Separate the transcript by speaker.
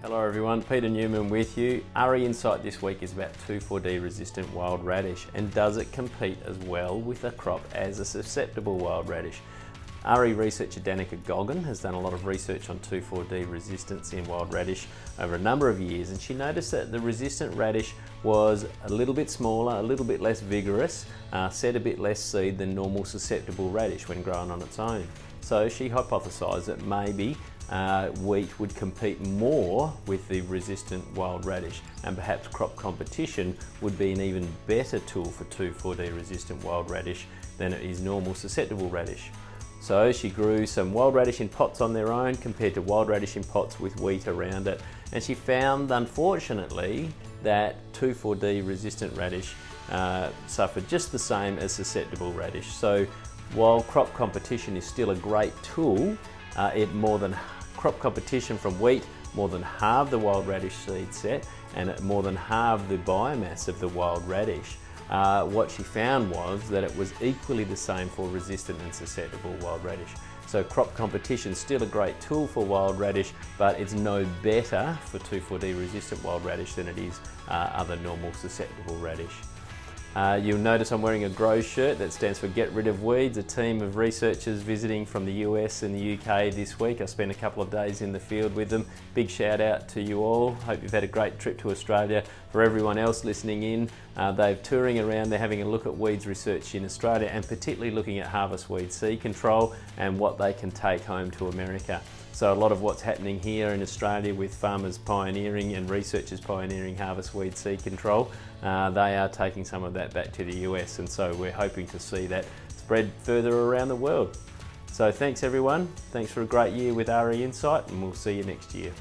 Speaker 1: Hello everyone, Peter Newman with you. AHRI Insight this week is about 2,4-D resistant wild radish, and does it compete as well with a crop as a susceptible wild radish? AHRI researcher Danica Goggin has done a lot of research on 2,4-D resistance in wild radish over a number of years, and she noticed that the resistant radish was a little bit smaller, a little bit less vigorous, set a bit less seed than normal susceptible radish when grown on its own. So she hypothesised that maybe wheat would compete more with the resistant wild radish, and perhaps crop competition would be an even better tool for 2,4-D resistant wild radish than it is normal susceptible radish. So she grew some wild radish in pots on their own compared to wild radish in pots with wheat around it, and she found, unfortunately, that 2,4-D resistant radish suffered just the same as susceptible radish. So while crop competition is still a great tool, crop competition from wheat more than halved the wild radish seed set, and it more than halved the biomass of the wild radish. What she found was that it was equally the same for resistant and susceptible wild radish. So crop competition is still a great tool for wild radish, but it's no better for 2,4-D resistant wild radish than it is other normal susceptible radish. You'll notice I'm wearing a GROW shirt that stands for Get Rid of Weeds, a team of researchers visiting from the US and the UK this week. I spent a couple of days in the field with them. Big shout out to you all. Hope you've had a great trip to Australia. For everyone else listening in, they're touring around, they're having a look at weeds research in Australia, and particularly looking at harvest weed seed control and what they can take home to America. So a lot of what's happening here in Australia with farmers pioneering and researchers pioneering harvest weed seed control, they are taking some of that back to the US, and so we're hoping to see that spread further around the world. So thanks everyone, thanks for a great year with AHRI Insight, and we'll see you next year.